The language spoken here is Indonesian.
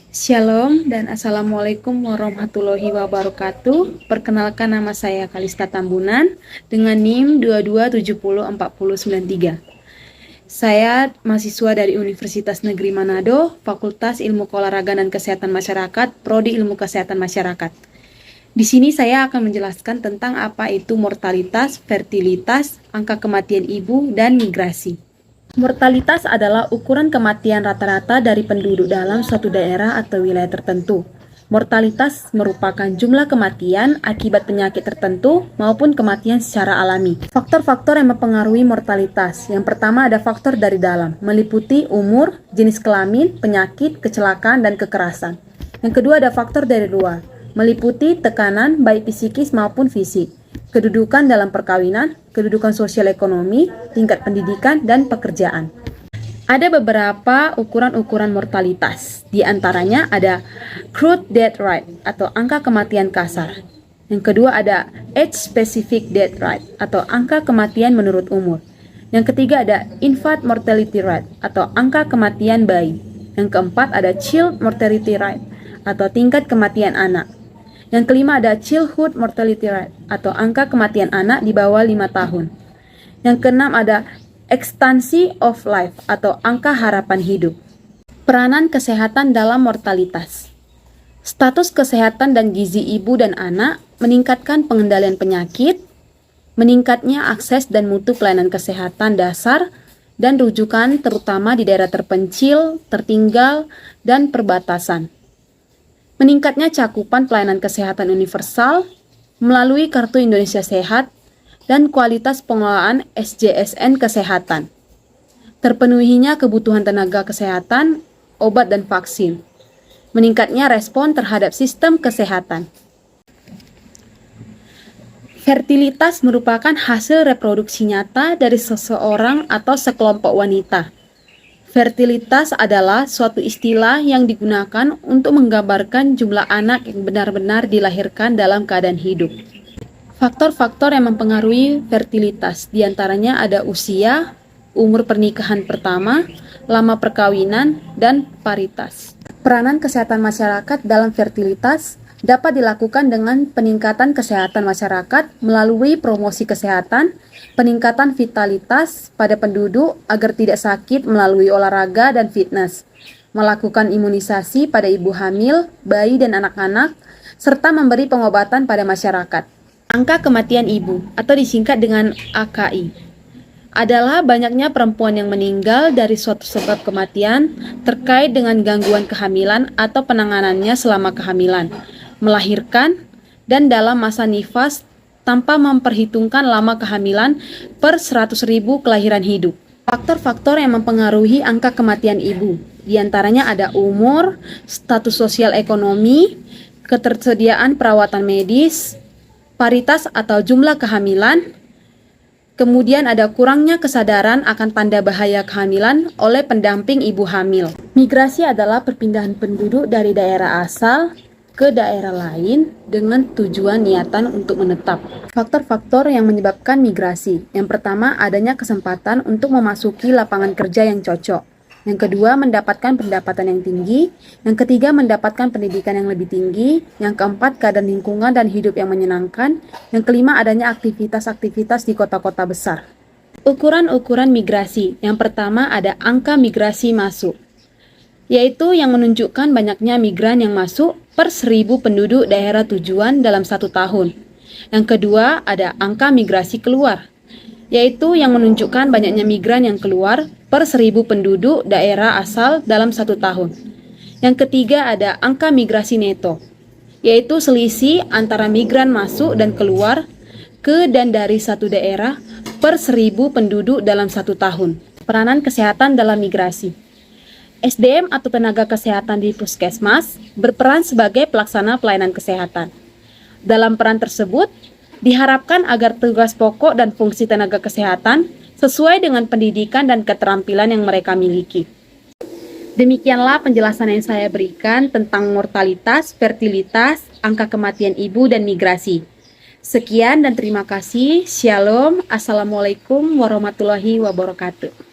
Shalom dan Assalamualaikum warahmatullahi wabarakatuh. Perkenalkan, nama saya Kalista Tambunan dengan NIM 22704093. Saya mahasiswa dari Universitas Negeri Manado, Fakultas Ilmu Keolahragaan dan Kesehatan Masyarakat, Prodi Ilmu Kesehatan Masyarakat. Di sini saya akan menjelaskan tentang apa itu mortalitas, fertilitas, angka kematian ibu, dan migrasi. Mortalitas adalah ukuran kematian rata-rata dari penduduk dalam suatu daerah atau wilayah tertentu. Mortalitas merupakan jumlah kematian akibat penyakit tertentu maupun kematian secara alami. Faktor-faktor yang mempengaruhi mortalitas. Yang pertama ada faktor dari dalam, meliputi umur, jenis kelamin, penyakit, kecelakaan, dan kekerasan. Yang kedua ada faktor dari luar, meliputi tekanan baik psikis maupun fisik, kedudukan dalam perkawinan, kedudukan sosial ekonomi, tingkat pendidikan, dan pekerjaan. Ada beberapa ukuran-ukuran mortalitas. Di antaranya ada crude death rate atau angka kematian kasar. Yang kedua ada age specific death rate atau angka kematian menurut umur. Yang ketiga ada infant mortality rate atau angka kematian bayi. Yang keempat ada child mortality rate atau tingkat kematian anak. Yang kelima ada childhood mortality rate atau angka kematian anak di bawah 5 tahun. Yang keenam ada expectancy of life atau angka harapan hidup. Peranan kesehatan dalam mortalitas. Status kesehatan dan gizi ibu dan anak meningkatkan pengendalian penyakit, meningkatnya akses dan mutu pelayanan kesehatan dasar dan rujukan terutama di daerah terpencil, tertinggal, dan perbatasan. Meningkatnya cakupan pelayanan kesehatan universal melalui Kartu Indonesia Sehat dan kualitas pengelolaan SJSN kesehatan. Terpenuhinya kebutuhan tenaga kesehatan, obat dan vaksin. Meningkatnya respon terhadap sistem kesehatan. Fertilitas merupakan hasil reproduksi nyata dari seseorang atau sekelompok wanita. Fertilitas adalah suatu istilah yang digunakan untuk menggambarkan jumlah anak yang benar-benar dilahirkan dalam keadaan hidup. Faktor-faktor yang mempengaruhi fertilitas diantaranya ada usia, umur pernikahan pertama, lama perkawinan, dan paritas. Peranan kesehatan masyarakat dalam fertilitas dapat dilakukan dengan peningkatan kesehatan masyarakat melalui promosi kesehatan, peningkatan vitalitas pada penduduk agar tidak sakit melalui olahraga dan fitness, melakukan imunisasi pada ibu hamil, bayi dan anak-anak, serta memberi pengobatan pada masyarakat. Angka kematian ibu atau disingkat dengan AKI adalah banyaknya perempuan yang meninggal dari suatu sebab kematian terkait dengan gangguan kehamilan atau penanganannya selama kehamilan, melahirkan, dan dalam masa nifas tanpa memperhitungkan lama kehamilan per 100.000 kelahiran hidup. Faktor-faktor yang mempengaruhi angka kematian ibu diantaranya ada umur, status sosial ekonomi, ketersediaan perawatan medis, paritas atau jumlah kehamilan, kemudian ada kurangnya kesadaran akan tanda bahaya kehamilan oleh pendamping ibu hamil. Migrasi adalah perpindahan penduduk dari daerah asal ke daerah lain dengan tujuan niatan untuk menetap. Faktor-faktor yang menyebabkan migrasi. Yang pertama, adanya kesempatan untuk memasuki lapangan kerja yang cocok. Yang kedua, mendapatkan pendapatan yang tinggi. Yang ketiga, mendapatkan pendidikan yang lebih tinggi. Yang keempat, keadaan lingkungan dan hidup yang menyenangkan. Yang kelima, adanya aktivitas-aktivitas di kota-kota besar. Ukuran-ukuran migrasi. Yang pertama, ada angka migrasi masuk, yaitu yang menunjukkan banyaknya migran yang masuk per 1.000 penduduk daerah tujuan dalam 1 tahun. Yang kedua, ada angka migrasi keluar, yaitu yang menunjukkan banyaknya migran yang keluar per 1.000 penduduk daerah asal dalam 1 tahun. Yang ketiga, ada angka migrasi neto, yaitu selisih antara migran masuk dan keluar ke dan dari satu daerah per 1.000 penduduk dalam 1 tahun. Peranan kesehatan dalam migrasi. SDM atau tenaga kesehatan di puskesmas berperan sebagai pelaksana pelayanan kesehatan. Dalam peran tersebut, diharapkan agar tugas pokok dan fungsi tenaga kesehatan sesuai dengan pendidikan dan keterampilan yang mereka miliki. Demikianlah penjelasan yang saya berikan tentang mortalitas, fertilitas, angka kematian ibu, dan migrasi. Sekian dan terima kasih. Shalom. Assalamualaikum warahmatullahi wabarakatuh.